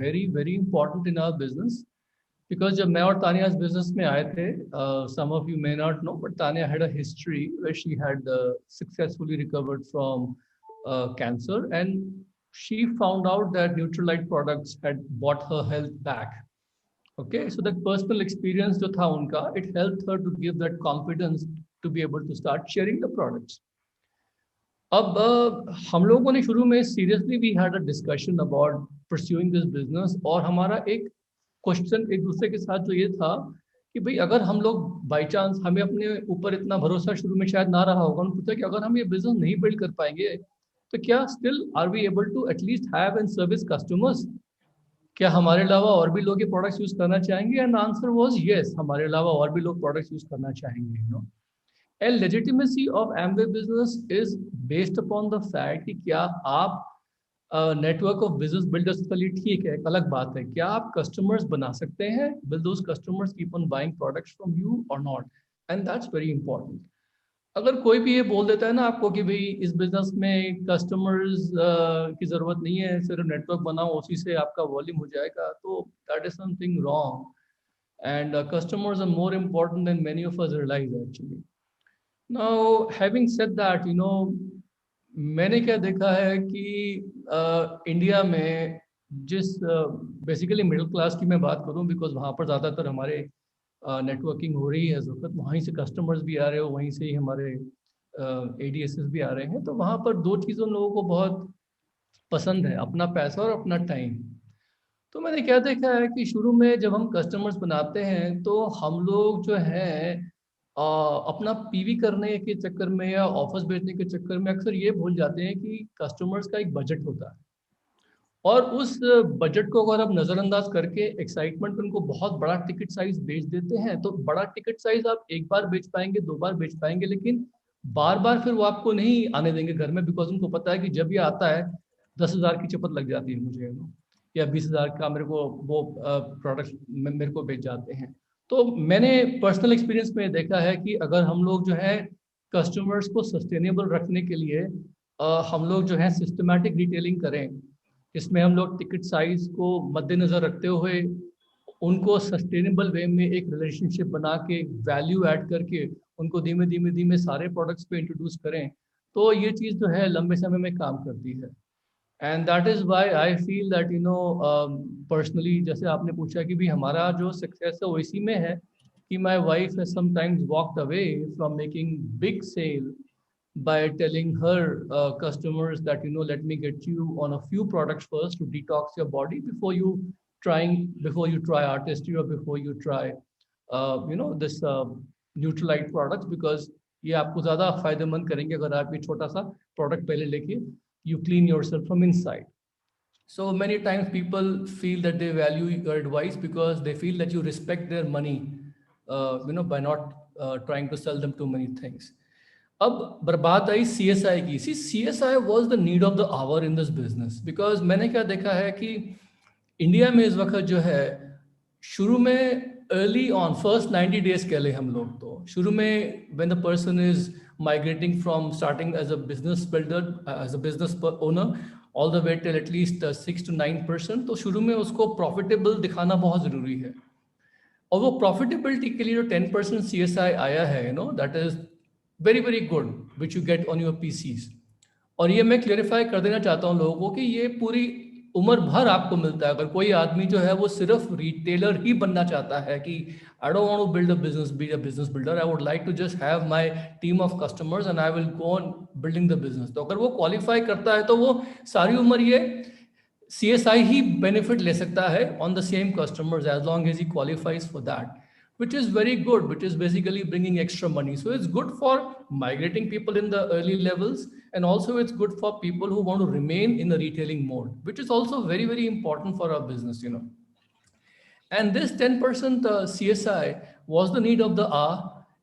very very important in our business because जब मैं और तानिया इस business में आए थे, some of you may not know, but Tanya had a history where she had successfully recovered from cancer, and she found out that Neutralite products had brought her health back. Okay, so that personal experience जो था उनका, it helped her to give that confidence to be able to start sharing the products. अब हम लोगों ने शुरू में seriously we had a discussion about pursuing this business, और हमारा एक क्वेश्चन एक दूसरे के साथ जो ये था कि भाई अगर हम लोग बाय चांस, हमें अपने ऊपर इतना भरोसा शुरू में शायद ना रहा होगा, उन्होंने पूछा कि अगर हम ये बिजनेस नहीं बिल्ड कर पाएंगे तो क्या still are we able to at least have and service customers, क्या हमारे अलावा और भी लोग ये प्रोडक्ट्स यूज करना चाहेंगे? एंड आंसर वाज यस, हमारे अलावा और भी लोग प्रोडक्ट्स यूज करना चाहेंगे, you know. And legitimacy of Amway business is based upon the fact कि क्या आप नेटवर्क ऑफ बिजनेस बिल्डर्स के लिए ठीक है, एक अलग बात है, क्या आप कस्टमर्स बना सकते हैं? Will those customers keep on buying products from you और not? And that's very important. अगर कोई भी ये बोल देता है ना आपको कि भाई इस बिजनेस में कस्टमर्स की जरूरत नहीं है, सिर्फ नेटवर्क बनाओ उसी से आपका वॉल्यूम हो जाएगा, तो that is something wrong. And customers are more important than many of us realise actually. Now, having said that, you know, मैंने क्या देखा है कि इंडिया में जिस बेसिकली मिडिल क्लास की मैं बात करूं, बिकॉज वहाँ पर ज़्यादातर हमारे नेटवर्किंग हो रही है इस वक्त, वहीं से कस्टमर्स भी आ रहे हो, वहीं से ही हमारे ADSs भी आ रहे हैं, तो वहाँ पर दो चीज़ों लोगों को बहुत पसंद है, अपना पैसा और अपना टाइम. तो मैंने क्या देखा है कि शुरू में जब हम कस्टमर्स बनाते हैं तो हम लोग जो है अपना पीवी करने के चक्कर में या ऑफर्स बेचने के चक्कर में अक्सर ये भूल जाते हैं कि कस्टमर्स का एक बजट होता है, और उस बजट को अगर आप नज़रअंदाज करके एक्साइटमेंट में उनको बहुत बड़ा टिकट साइज बेच देते हैं, तो बड़ा टिकट साइज आप एक बार बेच पाएंगे, दो बार बेच पाएंगे, लेकिन बार बार फिर वो आपको नहीं आने देंगे घर में, बिकॉज उनको पता है कि जब ये आता है 10,000 की चपत लग जाती है मुझे, या 20,000 का मेरे को वो प्रोडक्ट मेरे को बेच जाते हैं. तो मैंने पर्सनल एक्सपीरियंस में देखा है कि अगर हम लोग जो है कस्टमर्स को सस्टेनेबल रखने के लिए हम लोग जो है सिस्टमैटिक रिटेलिंग करें, इसमें हम लोग टिकट साइज को मद्देनज़र रखते हुए उनको सस्टेनेबल वे में एक रिलेशनशिप बना के वैल्यू ऐड करके उनको धीमे धीमे धीमे सारे प्रोडक्ट्स पे इंट्रोड्यूस करें, तो ये चीज़ जो है लंबे समय में काम करती है. And that is why I feel that you know personally, जैसे आपने पूछा कि भी हमारा जो सक्सेस है वो इसी में है कि my wife has sometimes walked away from making big sale by telling her customers that, you know, let me get you on a few products first to detox your body before you try Artistry or before you try you know this Neutralite products, because ये आपको ज़्यादा फायदेमंद करेंगे अगर आप ये छोटा सा प्रोडक्ट पहले लेके you clean yourself from inside. So many times people feel that they value your advice because they feel that you respect their money, you know, by not trying to sell them too many things. अब बर्बाद आई CSI की. सी CSI was the need of the hour in this business, because मैंने क्या देखा है कि India में इस वक्त जो है शुरू में अर्ली ऑन फर्स्ट 90 days कह ले हम लोग, तो शुरू में when the person is migrating from starting as a business builder, as a business owner, all the way till at least 6 to 9%, तो शुरू में उसको प्रॉफिटेबल दिखाना बहुत ज़रूरी है. और वो प्रॉफिटेबिलिटी के लिए जो 10% CSI आया है, you know, that is very very good which you get on your PCs. और ये मैं क्लेरिफाई कर देना चाहता हूँ लोगों को कि ये पूरी उम्र भर आपको मिलता है. अगर कोई आदमी जो है वो सिर्फ रिटेलर ही बनना चाहता है कि I don't want to build a business, be a business builder, I would like to just have my team of customers and I will go on building the business, तो अगर वो क्वालिफाई करता है तो वो सारी उम्र ये CSI ही बेनिफिट ले सकता है on the same customers as long as he qualifies for that, which is very good, which is basically bringing extra money. So it's good for migrating people in the early levels, and also it's good for people who want to remain in the retailing mode, which is also very, very important for our business, you know. And this 10% CSI was the need of the hour.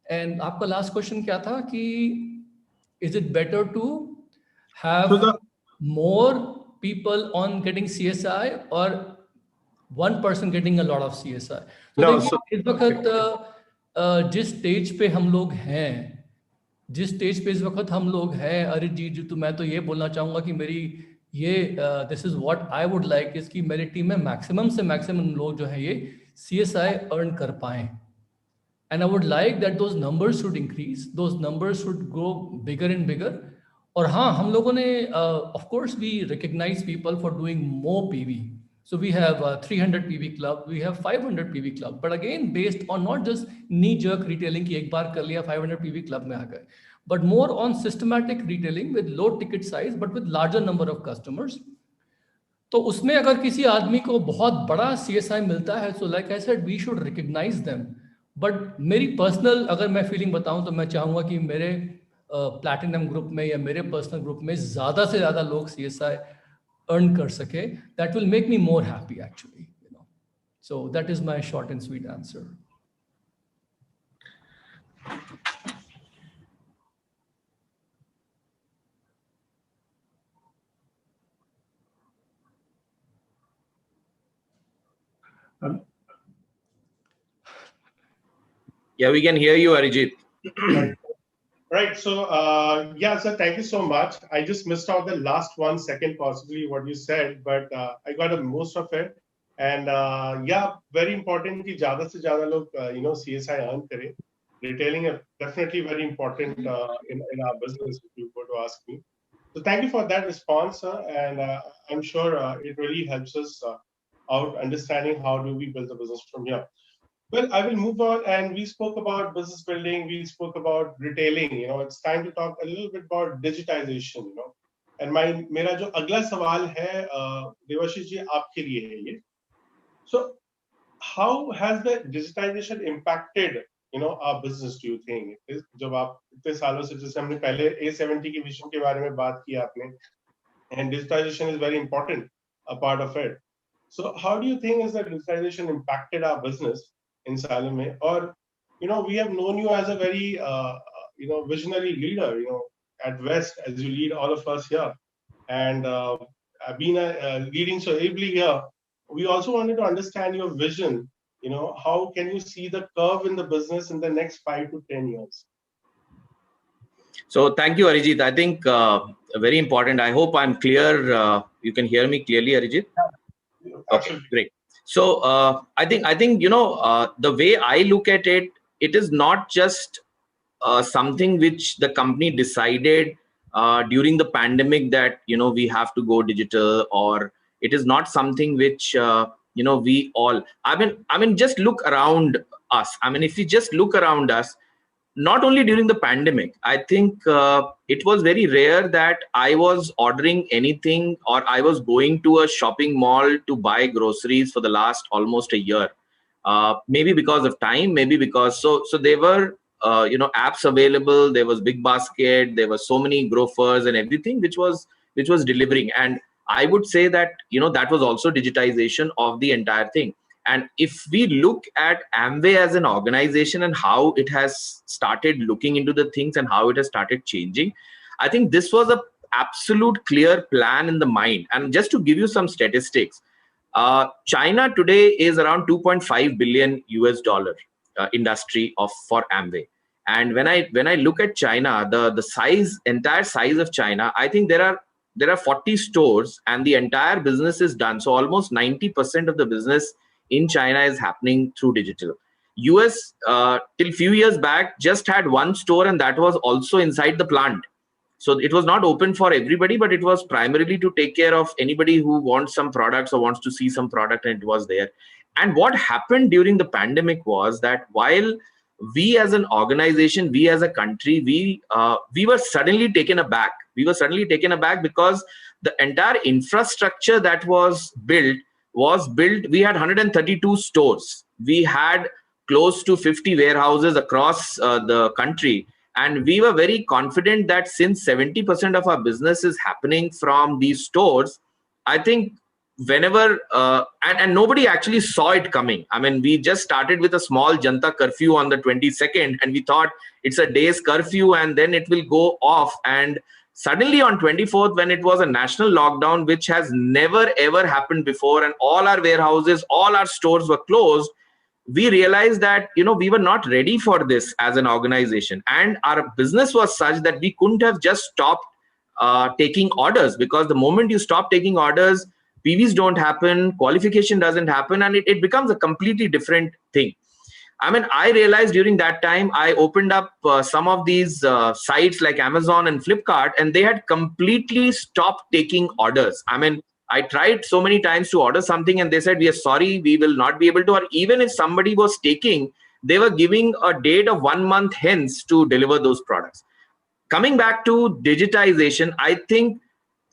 And आपका last question क्या था कि is it better to have more people on getting CSI or one person getting a lot of CSI? तो देखिए इस वक्त जिस stage पे हम लोग हैं, जिस स्टेज पे इस वक्त हम लोग हैं, अरिजीत जी, तो मैं तो ये बोलना चाहूँगा कि मेरी ये this is what I would like, इसकी मेरी टीम में मैक्सिमम से मैक्सिमम लोग जो है ये CSI अर्न कर पाएं. And I would like that those numbers should increase, those numbers should grow bigger and bigger. और हाँ, हम लोगों ने of course we recognize people for doing more PV. So we have 300 PV club, we have 500 PV club, but again based on not just knee-jerk retailing कि एक बार कर लिया 500 PV club में आ गए, but more on systematic retailing with low ticket size but with larger number of customers. तो उसमें अगर किसी आदमी को बहुत बड़ा CSI मिलता है, so like I said, we should recognize them. But मेरी पर्सनल अगर मैं फीलिंग बताऊं तो मैं चाहूँगा कि मेरे प्लैटिनम ग्रुप में या मेरे पर्सनल ग्रुप में ज़्यादा से ज़्यादा लोग CSI अर्न कर सके. That will make me more happy actually, you know. So that is my short and sweet answer. Yeah, we can hear you, Arijit. Right. So, yeah, sir, thank you so much. I just missed out the last 1 second, possibly what you said, but I got most of it. And yeah, very important कि ज़्यादा से ज़्यादा लोग CSI earn करें. Retailing is definitely very important in our business, if you were to ask me. So thank you for that response, sir. And I'm sure it really helps us out understanding how do we build the business from here. Well, I will move on, and we spoke about business building, we spoke about retailing. It's time to talk a little bit about digitization. And मेरा जो अगला सवाल है देवाशीष जी आपके लिए है ये. So, how has the digitization impacted our business? Do you think? जब आप इतने सालों से, जैसे हमने पहले A70 की विजन के बारे में बात की आपने, and digitization is very important a part of it. So, how do you think has the digitization impacted our business in Salome? Or we have known you as a very visionary leader at West, as you lead all of us here, and been leading so ably here. We also wanted to understand your vision. How can you see the curve in the business in the next 5 to 10 years? So thank you, Arijit. I think very important. I hope I'm clear. You can hear me clearly, Arijit? Okay, great. So I think the way I look at it, it is not just something which the company decided during the pandemic that we have to go digital, or it is not something which we all. I mean, just look around us. I mean, if you just look around us, not only during the pandemic, I think it was very rare that I was ordering anything or I was going to a shopping mall to buy groceries for the last almost a year. Maybe because of time, maybe because so there were apps available. There was Big Basket. There were so many grofers and everything which was delivering. And I would say that that was also digitization of the entire thing. And if we look at Amway as an organization and how it has started looking into the things and how it has started changing, I think this was a absolute clear plan in the mind. And just to give you some statistics, China today is around 2.5 billion US dollar industry for Amway. And when I look at China, the entire size of China, I think there are 40 stores and the entire business is done. So almost 90% of the business in China is happening through digital. US till few years back just had one store, and that was also inside the plant. So it was not open for everybody, but it was primarily to take care of anybody who wants some products or wants to see some product, and it was there. And what happened during the pandemic was that while we as an organization, we as a country, we were suddenly taken aback. We were suddenly taken aback because the entire infrastructure that was built, we had 132 stores. We had close to 50 warehouses across the country. And we were very confident that since 70% of our business is happening from these stores, I think whenever, and nobody actually saw it coming. I mean, we just started with a small Janta curfew on the 22nd, and we thought it's a day's curfew and then it will go off. And suddenly on 24th, when it was a national lockdown, which has never ever happened before, and all our warehouses, all our stores were closed, we realized that we were not ready for this as an organization, and our business was such that we couldn't have just stopped taking orders, because the moment you stop taking orders, PVs don't happen, qualification doesn't happen, and it becomes a completely different thing. I mean, I realized during that time, I opened up some of these sites like Amazon and Flipkart, and they had completely stopped taking orders. I mean, I tried so many times to order something and they said, we are sorry, we will not be able to. Or even if somebody was taking, they were giving a date of 1 month hence to deliver those products. Coming back to digitization, I think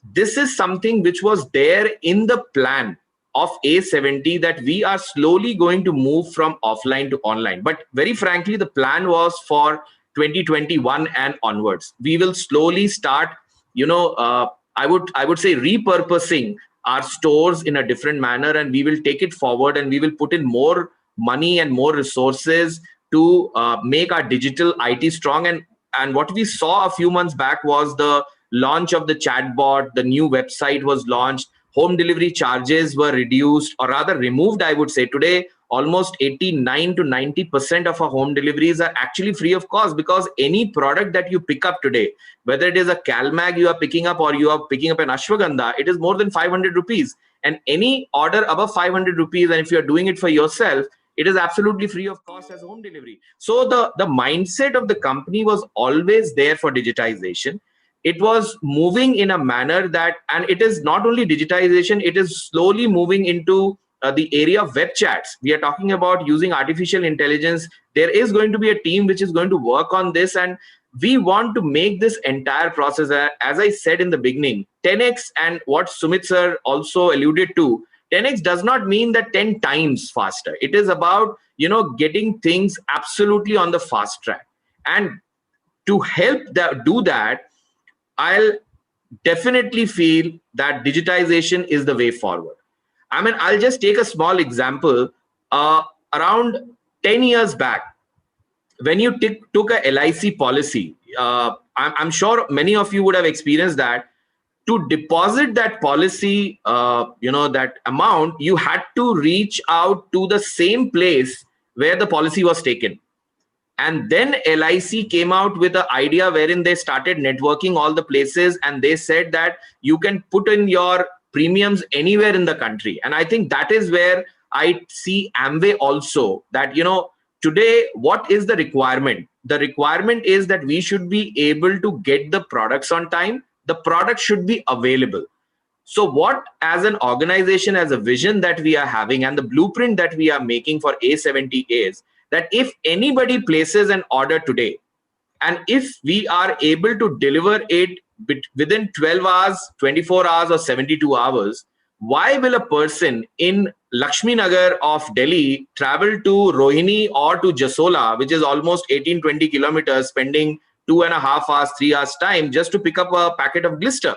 this is something which was there in the plan of A70, that we are slowly going to move from offline to online. But very frankly, the plan was for 2021 and onwards. We will slowly start, I would say, repurposing our stores in a different manner, and we will take it forward, and we will put in more money and more resources to make our digital IT strong. And what we saw a few months back was the launch of the chatbot. The new website was launched. Home delivery charges were reduced, or rather removed, I would say. Today, almost 89 to 90% of our home deliveries are actually free of cost, because any product that you pick up today, whether it is a CalMag you are picking up or you are picking up an Ashwagandha, it is more than 500 rupees. And any order above 500 rupees, and if you are doing it for yourself, it is absolutely free of cost as home delivery. So the mindset of the company was always there for digitization. It was moving in a manner that, and it is not only digitization, it is slowly moving into the area of web chats. We are talking about using artificial intelligence. There is going to be a team which is going to work on this, and we want to make this entire process, as I said in the beginning, 10x, and what Sumit sir also alluded to, 10x does not mean that 10 times faster. It is about, getting things absolutely on the fast track. And to help do that, I'll definitely feel that digitization is the way forward. I mean, I'll just take a small example. Around 10 years back, when you took a LIC policy, I'm sure many of you would have experienced that. To deposit that policy, that amount, you had to reach out to the same place where the policy was taken. And then LIC came out with an idea wherein they started networking all the places, and they said that you can put in your premiums anywhere in the country. And I think that is where I see Amway also, that, today, what is the requirement? The requirement is that we should be able to get the products on time. The product should be available. So what, as an organization, as a vision that we are having, and the blueprint that we are making for A70 is that if anybody places an order today, and if we are able to deliver it within 12 hours, 24 hours, or 72 hours, why will a person in Lakshmi Nagar of Delhi travel to Rohini or to Jasola, which is almost 18-20 kilometers, spending 2.5 hours, 3 hours time just to pick up a packet of Glister?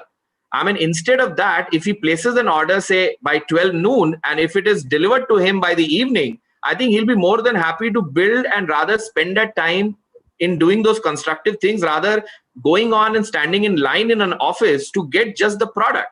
I mean, instead of that, if he places an order, say by 12 noon, and if it is delivered to him by the evening, I think he'll be more than happy to build and rather spend that time in doing those constructive things, rather going on and standing in line in an office to get just the product.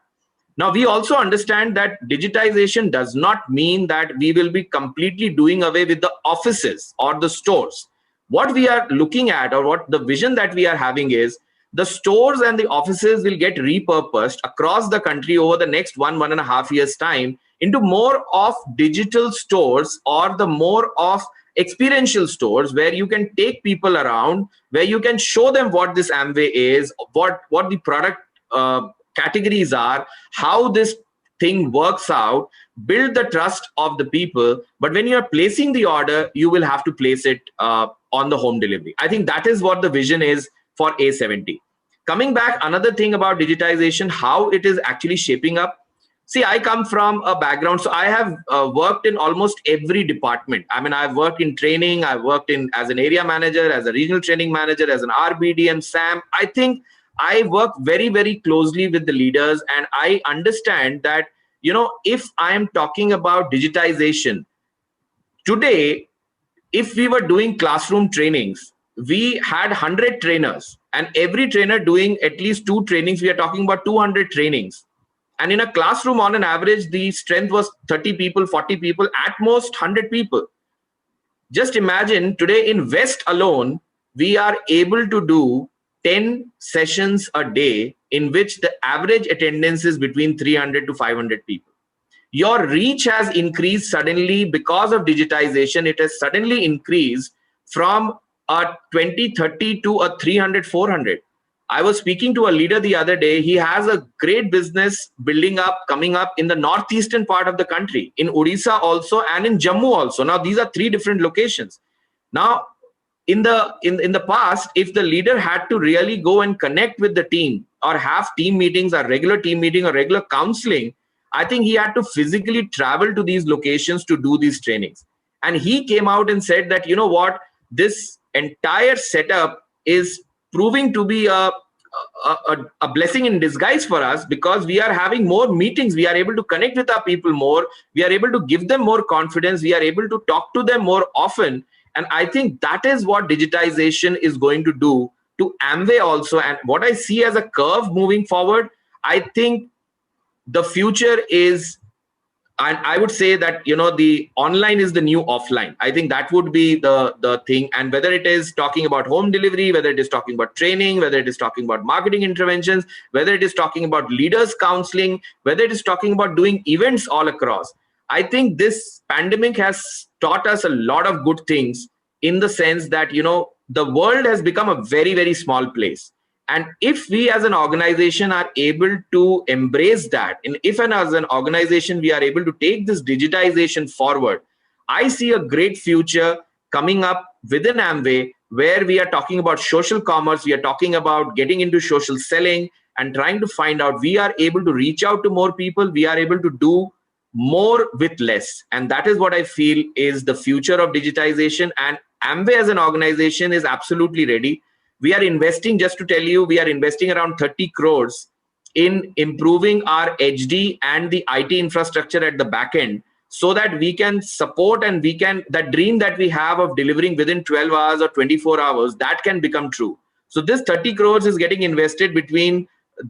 Now, we also understand that digitization does not mean that we will be completely doing away with the offices or the stores. What we are looking at, or what the vision that we are having, is the stores and the offices will get repurposed across the country over the next 1.5 years time into more of digital stores, or the more of experiential stores, where you can take people around, where you can show them what this Amway is, what the product categories are, how this thing works out, build the trust of the people. But when you're placing the order, you will have to place it on the home delivery. I think that is what the vision is for A70. Coming back, another thing about digitization, how it is actually shaping up. See, I come from a background, so I have worked in almost every department. I mean, I've worked in training, I've worked in as an area manager, as a regional training manager, as an RBDM, SAM. I think I work very, very closely with the leaders, and I understand that, if I am talking about digitization, today, if we were doing classroom trainings, we had 100 trainers, and every trainer doing at least 2 trainings. We are talking about 200 trainings. And in a classroom, on an average, the strength was 30 people, 40 people, at most 100 people. Just imagine today in West alone, we are able to do 10 sessions a day in which the average attendance is between 300 to 500 people. Your reach has increased suddenly because of digitization. It has suddenly increased from a 20, 30 to a 300, 400. I was speaking to a leader the other day. He has a great business building up, coming up in the northeastern part of the country, in Odisha also, and in Jammu also. Now, these are 3 different locations. Now, in the past, if the leader had to really go and connect with the team or have team meetings or regular team meeting or regular counseling, I think he had to physically travel to these locations to do these trainings. And he came out and said that, you know what, this entire setup is proving to be a blessing in disguise for us, because we are having more meetings. We are able to connect with our people more. We are able to give them more confidence. We are able to talk to them more often. And I think that is what digitization is going to do to Amway also. And what I see as a curve moving forward, I think the future is, and I would say that, you know, the online is the new offline. I think that would be the thing. And whether it is talking about home delivery, whether it is talking about training, whether it is talking about marketing interventions, whether it is talking about leaders counseling, whether it is talking about doing events all across, I think this pandemic has taught us a lot of good things, in the sense that, you know, the world has become a very, very small place. And if we as an organization are able to embrace that, and if as an organization we are able to take this digitization forward, I see a great future coming up within Amway, where we are talking about social commerce, we are talking about getting into social selling and trying to find out, we are able to reach out to more people, we are able to do more with less. And that is what I feel is the future of digitization. And Amway as an organization is absolutely ready. We are investing, just to tell you, we are investing around 30 crores in improving our HD and the IT infrastructure at the back end, so that we can support and we can, that dream that we have of delivering within 12 hours or 24 hours, that can become true. So this 30 crores is getting invested between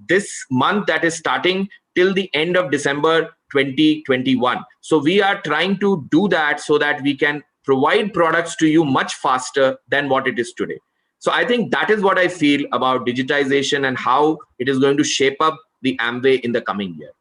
this month that is starting till the end of December 2021. So we are trying to do that so that we can provide products to you much faster than what it is today. So I think that is what I feel about digitization and how it is going to shape up the Amway in the coming year.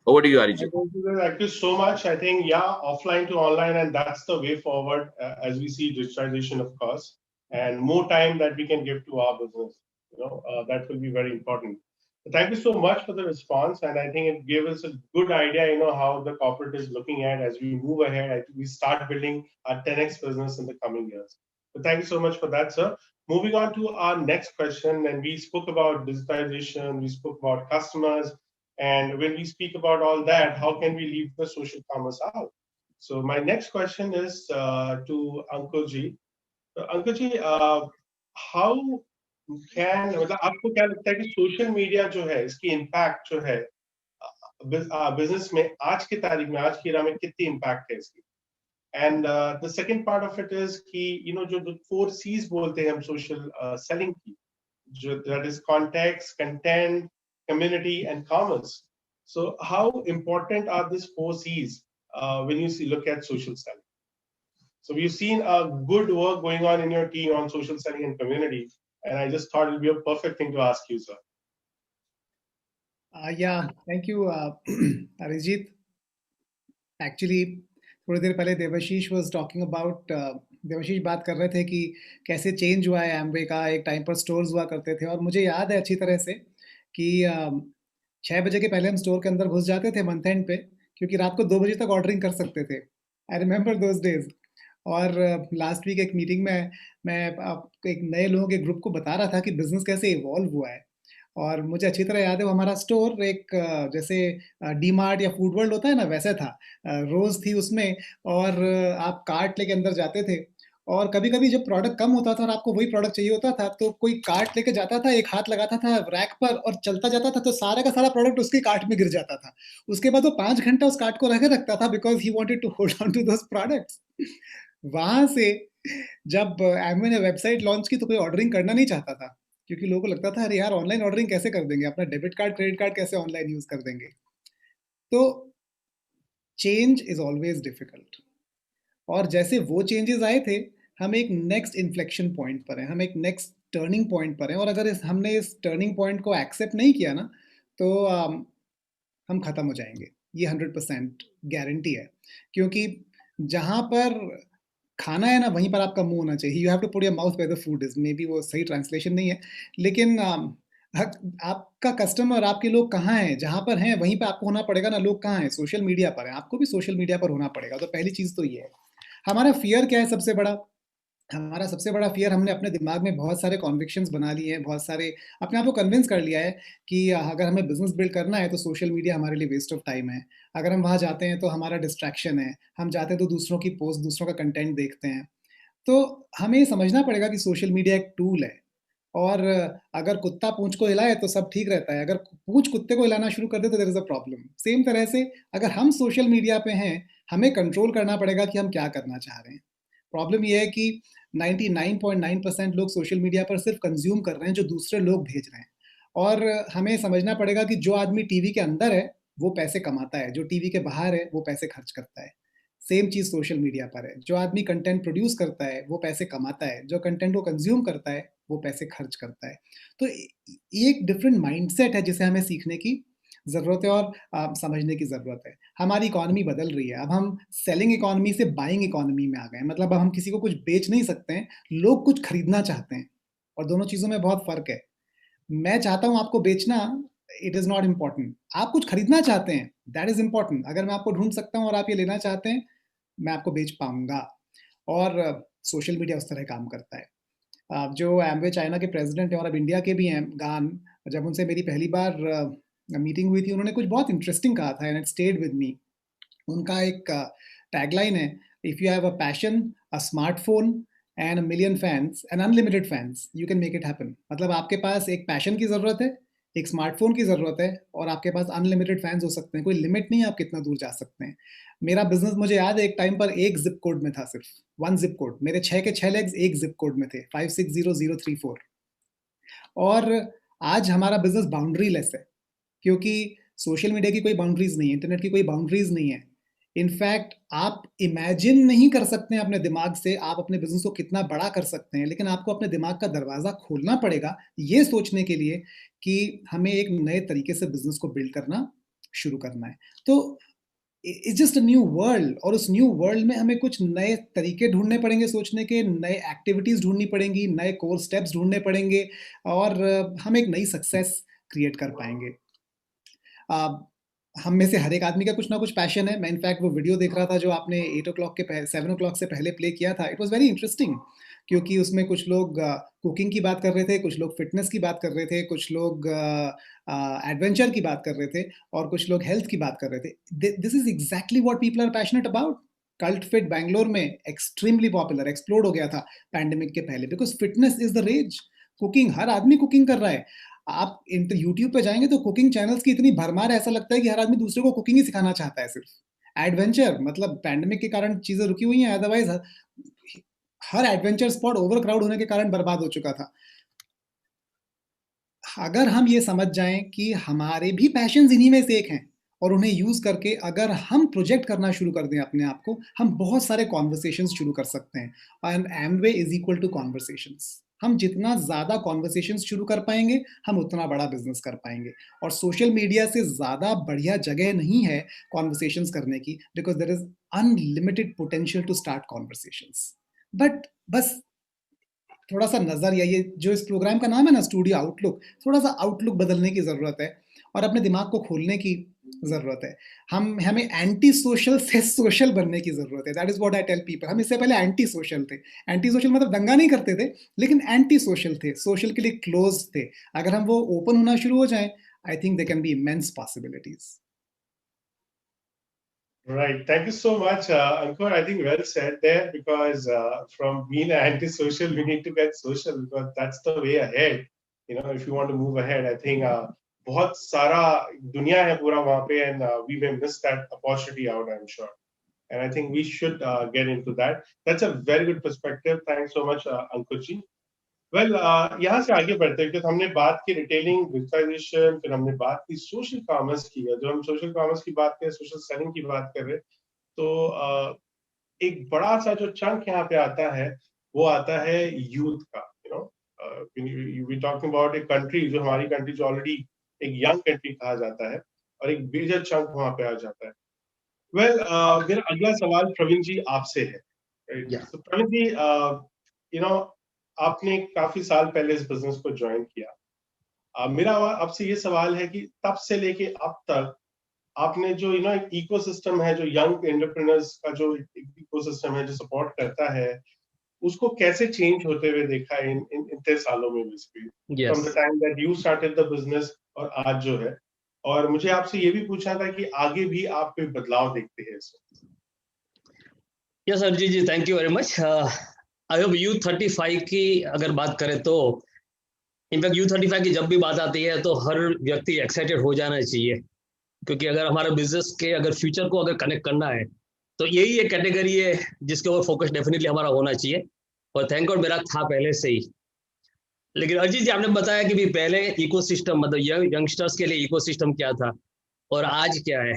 Over to you, Arijit. Thank you so much. I think, yeah, offline to online, and that's the way forward as we see digitization, of course, and more time that we can give to our business. You know, that will be very important. So thank you so much for the response, and I think it gave us a good idea, you know, how the corporate is looking at as we move ahead, as we start building our 10x business in the coming years. So thank you so much for that, sir. Moving on to our next question, and we spoke about digitization, we spoke about customers, and when we speak about all that, how can we leave the social commerce out? So my next question is to Ankur Ji. Ankur Ji, how can, मतलब आपको क्या लगता है कि social media जो है, इसकी impact जो है बिजनेस में आज की तारीख में, आज की एरा में कितनी इम्पैक्ट है इसकी? And the second part of it is कि, you know, जो 4 C's बोलते हैं हम social selling की, जो that is context, content, community, and commerce. So how important are these 4 C's when you look at social selling? So we've seen a good work going on in your team on social selling and community, and I just thought it would be a perfect thing to ask you, sir. Yeah, thank you, Arijit. Actually, थोड़ी देर पहले Debashish was talking about Debashish बात कर रहे थे कि कैसे change हुआ है एमवे का। एक टाइम पर स्टोर्स हुआ करते थे, और मुझे याद है अच्छी तरह से कि 6 बजे के पहले हम स्टोर के अंदर घुस जाते थे मंथ एंड पे, क्योंकि रात को 2 बजे तक ऑर्डरिंग कर सकते थे। I remember those days. और लास्ट वीक एक मीटिंग में मैं एक नए लोगों के ग्रुप को बता रहा था कि बिजनेस कैसे इवॉल्व हुआ है। और मुझे अच्छी तरह याद है वो हमारा स्टोर एक जैसे डी मार्ट या फूड वर्ल्ड होता है ना, वैसे था। रोज थी उसमें, और आप कार्ट लेके अंदर जाते थे, और कभी कभी जब प्रोडक्ट कम होता था और आपको वही प्रोडक्ट चाहिए होता था, तो कोई कार्ट लेके जाता था, एक हाथ लगाता था रैक पर और चलता जाता था, तो सारा का सारा प्रोडक्ट उसके कार्ट में गिर जाता था। उसके बाद वो 5 घंटा उस कार्ट को रखे रखता था, because he wanted to hold on to those products. वहां से जब एमवे ने वेबसाइट लॉन्च की, तो कोई ऑर्डरिंग करना नहीं चाहता था, क्योंकि लोगों को लगता था अरे यार ऑनलाइन ऑर्डरिंग कैसे कर देंगे, अपना डेबिट कार्ड क्रेडिट कार्ड कैसे ऑनलाइन यूज कर देंगे। तो चेंज इज ऑलवेज डिफिकल्ट, और जैसे वो चेंजेस आए थे, हम एक नेक्स्ट इन्फ्लेक्शन पॉइंट पर हैं, हम एक नेक्स्ट टर्निंग पॉइंट पर हैं, और अगर हमने इस टर्निंग पॉइंट को एक्सेप्ट नहीं किया ना, तो हम खत्म हो जाएंगे। ये 100% गारंटी है, क्योंकि जहां पर खाना है ना, वहीं पर आपका मुंह होना चाहिए। You have to put your mouth where the food is, maybe वो सही ट्रांसलेशन नहीं है, लेकिन आपका कस्टमर, आपके लोग कहाँ हैं, जहां पर हैं वहीं पर आपको होना पड़ेगा ना। लोग कहाँ हैं? सोशल मीडिया पर हैं, आपको भी सोशल मीडिया पर होना पड़ेगा। तो पहली चीज तो ये है। हमारा फियर क्या है सबसे बड़ा? हमारा सबसे बड़ा फियर, हमने अपने दिमाग में बहुत सारे कॉन्विक्शंस बना लिए हैं, बहुत सारे अपने आप को कन्विंस कर लिया है कि अगर हमें बिजनेस बिल्ड करना है तो सोशल मीडिया हमारे लिए वेस्ट ऑफ टाइम है। अगर हम वहाँ जाते हैं तो हमारा डिस्ट्रैक्शन है, हम जाते हैं तो दूसरों की पोस्ट, दूसरों का कंटेंट देखते हैं। तो हमें ये समझना पड़ेगा कि सोशल मीडिया एक टूल है, और अगर कुत्ता पूंछ को हिलाए तो सब ठीक रहता है, अगर पूंछ कुत्ते को हिलाना शुरू कर दे तो there is a problem. Same तरह से अगर हम सोशल मीडिया पे हैं, हमें कंट्रोल करना पड़ेगा कि हम क्या करना चाह रहे हैं। प्रॉब्लम ये है कि 99.9% लोग सोशल मीडिया पर सिर्फ कंज्यूम कर रहे हैं जो दूसरे लोग भेज रहे हैं, और हमें समझना पड़ेगा कि जो आदमी टीवी के अंदर है वो पैसे कमाता है, जो टीवी के बाहर है वो पैसे खर्च करता है। सेम चीज सोशल मीडिया पर है। जो आदमी कंटेंट प्रोड्यूस करता है वो पैसे कमाता है, जो कंटेंट को कंज्यूम करता है वो पैसे खर्च करता है। तो एक डिफरेंट माइंडसेट है जिसे हमें सीखने की ज़रूरत है, और समझने की ज़रूरत है। हमारी इकॉनमी बदल रही है, अब हम सेलिंग इकॉनमी से बाइंग इकॉनमी में आ गए हैं। मतलब अब हम किसी को कुछ बेच नहीं सकते हैं, लोग कुछ खरीदना चाहते हैं, और दोनों चीज़ों में बहुत फ़र्क है। मैं चाहता हूँ आपको बेचना, इट इज़ नॉट इम्पोर्टेंट। आप कुछ खरीदना चाहते हैं, दैट इज़ इम्पोर्टेंट। अगर मैं आपको ढूँढ सकता हूँ और आप ये लेना चाहते हैं, मैं आपको बेच पाऊँगा। और सोशल मीडिया उस तरह काम करता है। जो एमवे चाइना के प्रेसिडेंट हैं और अब इंडिया के भी हैं, गान, जब उनसे मेरी पहली बार मीटिंग हुई थी, उन्होंने कुछ बहुत इंटरेस्टिंग कहा था, and it stayed with me. उनका एक टैगलाइन है, if you have a passion, a smartphone and a million fans and unlimited fans, you can make it happen. मतलब आपके पास एक पैशन की ज़रूरत है, एक स्मार्टफोन की ज़रूरत है, और आपके पास अनलिमिटेड फैंस हो सकते हैं। कोई लिमिट नहीं है आप कितना दूर जा सकते हैं। मेरा बिजनेस, मुझे याद है, एक टाइम पर एक जिप कोड में था, सिर्फ वन जिप कोड। मेरे 6 के 6 लेग्स एक जिप कोड में थे, 560034। और आज हमारा बिजनेस बाउंड्री लेस है, क्योंकि सोशल मीडिया की कोई बाउंड्रीज नहीं है, इंटरनेट की कोई बाउंड्रीज नहीं है। इनफैक्ट आप इमेजिन नहीं कर सकते हैं अपने दिमाग से आप अपने बिजनेस को कितना बड़ा कर सकते हैं, लेकिन आपको अपने दिमाग का दरवाजा खोलना पड़ेगा ये सोचने के लिए कि हमें एक नए तरीके से बिजनेस को बिल्ड करना शुरू करना है। तो it's just a new world, और उस न्यू वर्ल्ड में हमें कुछ नए तरीके ढूंढने पड़ेंगे सोचने के, नए एक्टिविटीज ढूंढनी पड़ेंगी, नए कोर स्टेप्स ढूंढने पड़ेंगे, और हम एक नई सक्सेस क्रिएट कर पाएंगे। हम में से हर एक आदमी का कुछ ना कुछ पैशन है। मैं इनफैक्ट वो वीडियो देख रहा था जो आपने 8 o'clock के 7 o'clock से पहले प्ले किया था। इट वाज वेरी इंटरेस्टिंग, क्योंकि उसमें कुछ लोग कुकिंग की बात कर रहे थे, कुछ लोग फिटनेस की बात कर रहे थे, कुछ लोग एडवेंचर की बात कर रहे थे, और कुछ लोग हेल्थ की बात कर रहे थे। This is exactly what people are passionate about. Cult fit Bangalore में एक्सट्रीमली पॉपुलर, एक्सप्लोड हो गया था पैंडेमिक के पहले, because fitness is the rage. Cooking, हर आदमी कुकिंग कर रहा है। आप यूट्यूब पे जाएंगे तो कुकिंग चैनल्स की इतनी भरमार है, ऐसा लगता है कि हर आदमी दूसरे को कुकिंग ही सिखाना चाहता है सिर्फ। एडवेंचर, मतलब पैंडेमिक के कारण चीजें रुकी हुई हैं, अदरवाइज हर एडवेंचर स्पॉट ओवर क्राउड होने के कारण बर्बाद हो चुका था। अगर हम ये समझ जाएं कि हमारे भी पैशन इन्हीं में से एक हैं, और उन्हें यूज करके अगर हम प्रोजेक्ट करना शुरू कर दें अपने आप को, हम बहुत सारे कॉन्वर्सेशंस शुरू कर सकते हैं। And Amway is equal to conversations. हम जितना ज्यादा कॉन्वर्सेशंस शुरू कर पाएंगे, हम उतना बड़ा बिजनेस कर पाएंगे। और सोशल मीडिया से ज्यादा बढ़िया जगह नहीं है कॉन्वर्सेशंस करने की, because there is unlimited potential to start conversations. But बस थोड़ा सा नजर, या ये जो इस प्रोग्राम का नाम है ना, स्टूडियो आउटलुक, थोड़ा सा आउटलुक बदलने की जरूरत है, और अपने दिमाग को खोलने की जरूरत है। हमें एंटी सोशल से सोशल बनने की जरूरत है। That is what I tell people. हम इससे पहले एंटी सोशल थे। एंटी सोशल मतलब दंगा नहीं करते थे, लेकिन एंटी सोशल थे, सोशल के लिए क्लोज थे। अगर हम वो ओपन होना शुरू हो जाए, I think they can be immense possibilities. Right. Thank you so much, Ankur. I think well said there, because from being antisocial, we need to get social, because that's the way ahead. If you want to move ahead, I think बहुत सारा दुनिया है पूरा वहाँ पे, and we may miss that opportunity out, I'm sure. And I think we should get into that. That's a very good perspective. Thanks so much, Ankur ji. Well यहाँ से आगे बढ़ते हैं, क्योंकि हमने बात की रिटेलिंग, डिजिटाइजेशन, फिर हमने बात की सोशल कॉमर्स की। जो हम सोशल कॉमर्स की बात करें, सोशल सेलिंग की बात कर रहे हैं, तो एक बड़ा सा जो चंक यहाँ पे आता है, वो आता है यूथ का। वी टॉकिंग अबाउट एक कंट्री जो हमारी कंट्री जो ऑलरेडी एक यंग कंट्री कहा जाता है और एक मेजर चंक वहां पे आ जाता है। वेल मेरा अगला सवाल प्रवीण जी आपसे है। तो प्रवीण जी आपने काफी साल पहले इस बिजनेस को ज्वाइन किया। मेरा आपसे ये सवाल है कि तब से लेके अब तक आपने जो एक इकोसिस्टम है, जो यंग एंटरप्रेन्योर्स का जो इकोसिस्टम है जो सपोर्ट करता है, उसको कैसे चेंज होते हुए देखा है इन इतने सालों में from the time that you started the business और आज जो है। और मुझे आपसे ये भी पूछना था कि आगे भी आप कोई बदलाव देखते हैं इसमें। Yes Arijit ji, thank you very much. I hope U35 की अगर बात करें तो इनफैक्ट U35 की जब भी बात आती है तो हर व्यक्ति एक्साइटेड हो जाना चाहिए, क्योंकि अगर हमारे बिजनेस के अगर फ्यूचर को अगर कनेक्ट करना है तो यही एक कैटेगरी है जिसके ऊपर फोकस डेफिनेटली हमारा होना चाहिए, और थैंक गॉड मेरा था पहले से ही। लेकिन अरिजीत जी, आपने बताया कि भी पहले इकोसिस्टम मतलब यंगस्टर्स के लिए इकोसिस्टम क्या था और आज क्या है।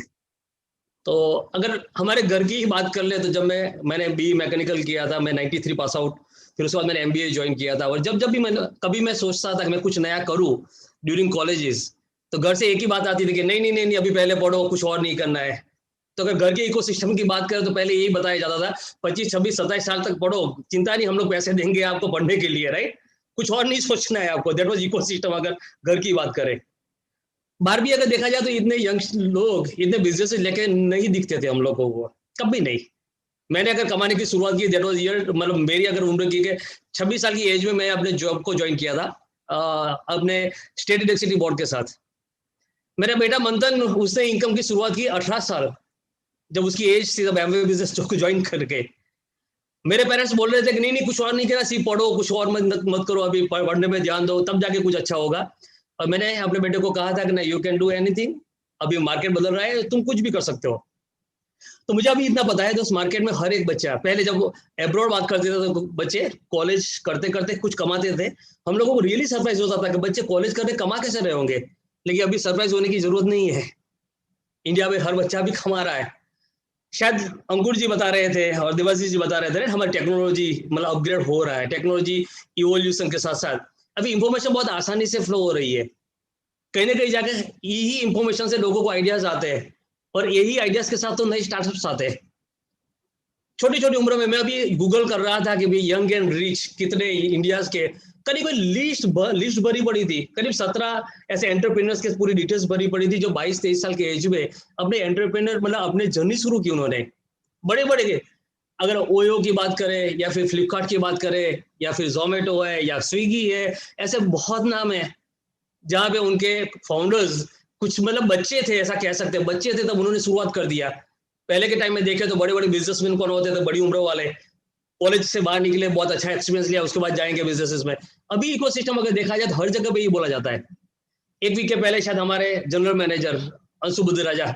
तो अगर हमारे घर की ही बात कर ले तो जब मैंने BE मैकेनिकल किया था, मैं 93 पास आउट, फिर उसके बाद मैंने MBA ज्वाइन किया था। और जब भी कभी मैं सोचता था कि मैं कुछ नया करूँ ड्यूरिंग कॉलेजेस, तो घर से एक ही बात आती थी कि नहीं अभी पहले पढ़ो, कुछ और नहीं करना है। तो अगर घर के इकोसिस्टम की बात करें तो पहले यही बताया जाता था 25, 26, 27 साल तक पढ़ो, चिंता नहीं, हम लोग पैसे देंगे आपको पढ़ने के लिए, राइट, कुछ और नहीं सोचना है आपको। दैट वाज इकोसिस्टम अगर घर की बात करें। बाहर भी अगर देखा जाए तो इतने यंग लोग इतने बिजनेस लेके नहीं दिखते थे हम लोगों को, कभी नहीं। मैंने अगर कमाने की शुरुआत की दैट वाज ईयर, मतलब मेरी अगर उम्र की 26 साल की एज में मैं अपने जॉब को ज्वाइन किया था अपने स्टेट इलेक्ट्रिसिटी बोर्ड के साथ। मेरा बेटा मंथन, उसने इनकम की शुरुआत की 18 साल, जब उसकी एज थी, तब एमवे बिजनेस ज्वाइन करके। मेरे पेरेंट्स बोल रहे थे कि नहीं कुछ और नहीं करना, सिर्फ पढ़ो, कुछ और मत करो, अभी पढ़ने में ध्यान दो, तब जाके कुछ अच्छा होगा। और मैंने अपने बेटे को कहा था कि ना, यू कैन डू एनीथिंग, अभी मार्केट बदल रहा है, तुम कुछ भी कर सकते हो। तो मुझे अभी इतना पता है, तो उस मार्केट में हर एक बच्चा, पहले जब एब्रॉड बात करते थे तो बच्चे कॉलेज करते करते कुछ कमाते थे, हम लोगों को रियली सरप्राइज होता था कि बच्चे कॉलेज करते कमा कैसे रहे होंगे। लेकिन अभी सरप्राइज होने की जरूरत नहीं है, इंडिया में हर बच्चा भी कमा रहा है। शायद अंकुर जी बता रहे थे और देवाशीष जी बता रहे थे, हमारी टेक्नोलॉजी मतलब अपग्रेड हो रहा है, टेक्नोलॉजी इवोल्यूशन के साथ साथ अभी इंफॉर्मेशन बहुत आसानी से फ्लो हो रही है। कहीं ना कहीं जाके यही इंफॉर्मेशन से लोगों को आइडियाज आते हैं, और यही आइडियाज के साथ तो नए स्टार्टअप्स आते हैं। छोटी छोटी उम्र में मैं अभी गूगल कर रहा था कि भाई यंग एंड रिच कितने इंडिया के, करीब लिस्ट भरी पड़ी थी, करीब 17 ऐसे एंटरप्रेन्योर्स के पूरी डिटेल्स भरी पड़ी थी, जो 22-23 साल के एज में अपने एंटरप्रेन्योर मतलब अपने जर्नी शुरू की उन्होंने। बड़े बड़े के अगर ओयो की बात करें, या फिर फ्लिपकार्ट की बात करें, या फिर जोमेटो है, या स्विगी है, ऐसे बहुत नाम है जहाँ पे उनके फाउंडर्स कुछ मतलब बच्चे थे, ऐसा कह सकते हैं, बच्चे थे तब उन्होंने शुरुआत कर दिया। पहले के टाइम में देखे तो बड़े बड़े बिजनेसमैन कौन होते थे, बड़ी उम्र वाले, कॉलेज से बाहर निकले, बहुत अच्छा एक्सपीरियंस लिया, उसके बाद जाएंगे बिजनेसेस में। अभी इकोसिस्टम अगर देखा जाए तो हर जगह पे ही बोला जाता है। एक वीक के पहले शायद हमारे जनरल मैनेजर अंशु बुद्धराजा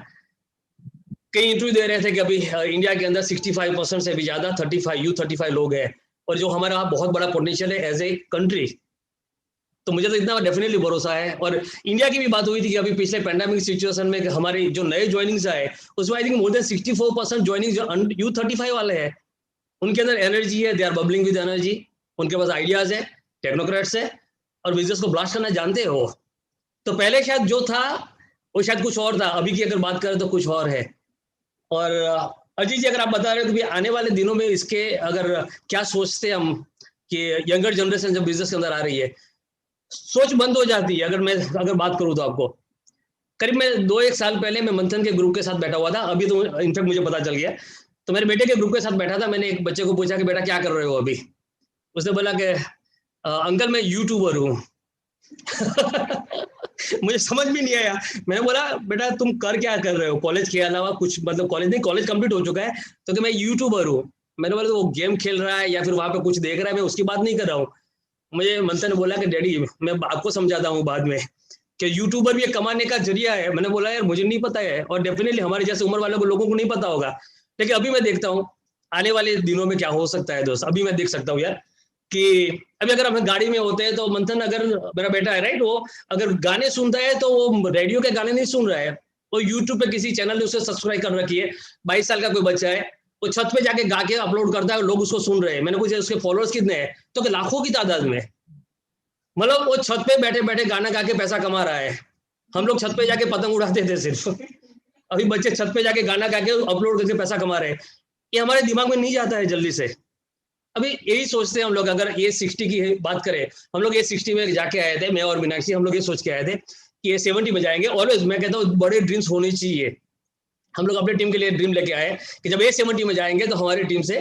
कई इंटरव्यू दे रहे थे कि अभी इंडिया के अंदर 65% से भी ज्यादा U35 लोग हैं, और जो हमारा बहुत बड़ा पोटेंशियल है एज ए कंट्री। तो मुझे तो इतना डेफिनेटली भरोसा है। और इंडिया की भी बात हुई थी कि अभी पिछले पैंडेमिक सिचुएशन में हमारी जो नए ज्वाइनिंग्स आए, उसमें I think more than 64% joining जो U35 वाले हैं, उनके अंदर एनर्जी है, they are bubbling with energy, उनके पास आइडियाज है, टेक्नोक्रेट्स है, और बिजनेस को ब्लास्ट करना जानते हो। तो पहले शायद जो था वो शायद कुछ और था, अभी की अगर बात करें तो कुछ और है। और अजीत जी, अगर आप बता रहे हो तो आने वाले दिनों में इसके अगर क्या सोचते हम कि यंगर जनरेशन जब बिजनेस के अंदर आ रही है, सोच बंद हो जाती है। अगर बात करूं तो आपको करीब मैं 2-1 साल पहले मैं मंथन के ग्रुप के साथ बैठा हुआ था, अभी तो इनफैक्ट मुझे पता चल गया। तो मेरे बेटे के ग्रुप के साथ बैठा था, मैंने एक बच्चे को पूछा कि बेटा क्या कर रहे हो अभी। उसने बोला कि अंकल मैं यूट्यूबर हूँ। मुझे समझ भी नहीं आया। मैंने बोला बेटा तुम क्या कर रहे हो कॉलेज के अलावा कुछ, मतलब कॉलेज नहीं, कॉलेज कंप्लीट हो चुका है, तो कि मैं यूट्यूबर हूँ। मैंने बोला तो वो गेम खेल रहा है या फिर वहां पे कुछ देख रहा है, मैं उसकी बात नहीं कर रहा हूँ। मुझे मंथन ने बोला कि डैडी मैं आपको समझाता हूँ बाद में कि यूट्यूबर भी एक कमाने का जरिया है। मैंने बोला यार मुझे नहीं पता है, और डेफिनेटली हमारे जैसे उम्र वाले लोगों को नहीं पता होगा, लेकिन अभी मैं देखता हूँ आने वाले दिनों में क्या हो सकता है दोस्त। अभी मैं देख सकता हूँ यार कि अभी अगर हम गाड़ी में होते हैं तो मंथन, अगर मेरा बेटा है राइट, वो अगर गाने सुनता है तो वो रेडियो के गाने नहीं सुन रहा है, वो यूट्यूब पे किसी चैनल ने उसे सब्सक्राइब कर रखी है। 22 साल का कोई बच्चा है, वो छत पे जाके गा के अपलोड करता है, लोग उसको सुन रहे हैं। मैंने पूछा उसके फॉलोअर्स कितने हैं, तो कि लाखों की तादाद में। मतलब वो छत पे बैठे बैठे गाना गा के पैसा कमा रहा है। हम लोग छत पे जाके पतंग उड़ाते थे सिर्फ, अभी बच्चे छत पे जाके गाना गा के अपलोड करके पैसा कमा रहे हैं। ये हमारे दिमाग में नहीं जाता है जल्दी से। अभी यही सोचते हैं हम लोग, अगर ये 60 की बात करें, हम लोग ये 60 में जाके आए थे, मैं और मीनाक्षी, हम लोग ये सोच के आए थे कि ये 70 में जाएंगे। ऑलवेज मैं कहता हूँ बड़े ड्रीम्स होने चाहिए। हम लोग अपने टीम के लिए ड्रीम लेके आए कि जब ये 70 में जाएंगे तो हमारी टीम से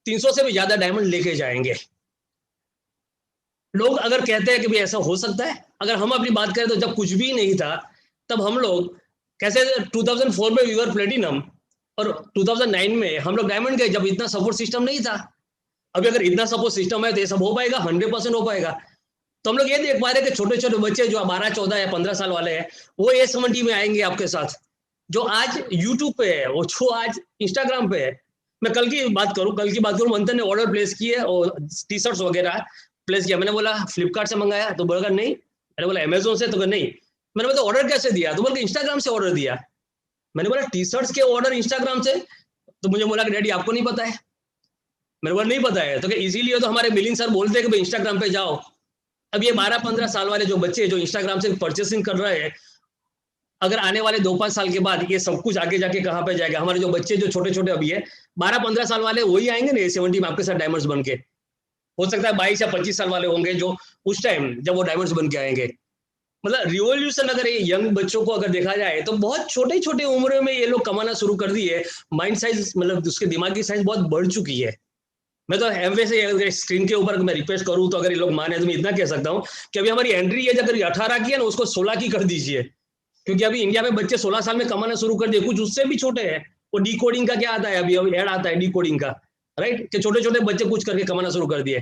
300 से भी ज्यादा डायमंड लेके जाएंगे। लोग अगर कहते हैं कि भाई ऐसा हो सकता है, अगर हम अपनी बात करें तो जब कुछ भी नहीं था तब हम लोग कैसे 2004 में वी वर प्लेटिनम और 2009 में हम लोग डायमंड गए, जब इतना सपोर्ट सिस्टम नहीं था। अभी अगर इतना सपोर्ट सिस्टम है तो ये सब हो पाएगा, 100% हो पाएगा। तो हम लोग ये देख पा रहे हैं कि छोटे छोटे बच्चे जो 12, 14 या 15 साल वाले हैं वो ये 70 में आएंगे आपके साथ, जो आज यूट्यूब पे है, वो जो आज इंस्टाग्राम पे है। मैं कल की बात करूं, मंथन ने ऑर्डर प्लेस किए और टी शर्ट्स वगैरह प्लेस किया। मैंने बोला फ्लिपकार्ट से मंगाया, तो बोला नहीं। मैंने बोला अमेजोन से, तो नहीं। मैंने बोला ऑर्डर कैसे दिया, तो बोला इंस्टाग्राम से ऑर्डर दिया। मैंने बोला टी शर्ट्स के ऑर्डर इंस्टाग्राम से, तो मुझे बोला कि डैडी आपको नहीं पता है। मेरे को नहीं पता है, तो इसीलिए तो हमारे मिलिंद सर बोलते हैं कि भाई इंस्टाग्राम पे जाओ। अब ये 12-15 साल वाले जो बच्चे जो इंस्टाग्राम से परचेसिंग कर रहे हैं, अगर आने वाले 2-5 साल के बाद ये सब कुछ आगे जाके कहाँ पे जाएगा। हमारे जो बच्चे जो छोटे छोटे अभी है 12-15 साल वाले, वही आएंगे ना 70 में आपके साथ डायमंड्स बन के। हो सकता है 22 या 25 साल वाले होंगे जो उस टाइम जब वो डायमंड्स बन के आएंगे। मतलब रिवॉल्यूशन अगर ये यंग बच्चों को अगर देखा जाए तो बहुत छोटे छोटे उम्र में ये लोग कमाना शुरू कर दिए। माइंड साइज, मतलब उसके दिमाग की साइज बहुत बढ़ चुकी है। मैं तो एमवे से अगर स्क्रीन के ऊपर मैं रिक्वेस्ट करूं तो अगर ये लोग माने तो मैं इतना कह सकता हूं कि अभी हमारी एंट्री एज अगर 18 की है ना, उसको 16 की कर दीजिए। क्योंकि अभी इंडिया में बच्चे 16 साल में कमाना शुरू कर दिए, कुछ उससे भी छोटे हैं। वो डी कोडिंग का क्या आता है, अभी ऐड आता है डी कोडिंग का, राइट, कि छोटे छोटे बच्चे कुछ करके कमाना शुरू कर दिए।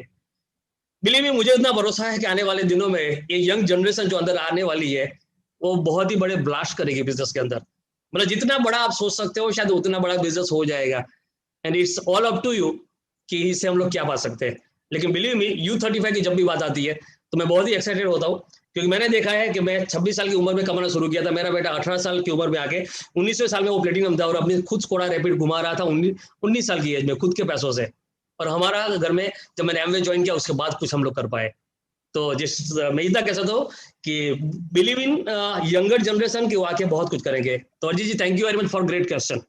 बिलीव मी, मुझे इतना भरोसा है कि आने वाले दिनों में ये यंग जनरेशन जो अंदर आने वाली है वो बहुत ही बड़े ब्लास्ट करेगी बिजनेस के अंदर। मतलब जितना बड़ा आप सोच सकते हो शायद उतना बड़ा बिजनेस हो जाएगा। And it's all up to you कि इससे हम लोग क्या पा सकते हैं। लेकिन बिलीव मी, U35 की जब भी बात आती है तो मैं बहुत ही एक्साइटेड होता हूँ, क्योंकि मैंने देखा है कि मैं 26 साल की उम्र में कमाना शुरू किया था। मेरा बेटा 18 साल की उम्र में आके 19वें साल में वो प्लेटिनम था और अपनी खुद स्कोडा रैपिड घुमा रहा था 19 साल की एज में खुद के पैसों से। और हमारा घर में जब मैंने एमवे ज्वाइन किया उसके बाद कुछ हम लोग कर पाए। तो जिस मैं इतना कह सकता हूँ कि बिलीव इन यंगर जनरेशन की वो आके बहुत कुछ करेंगे। तो Ajit ji, thank you very much for great question.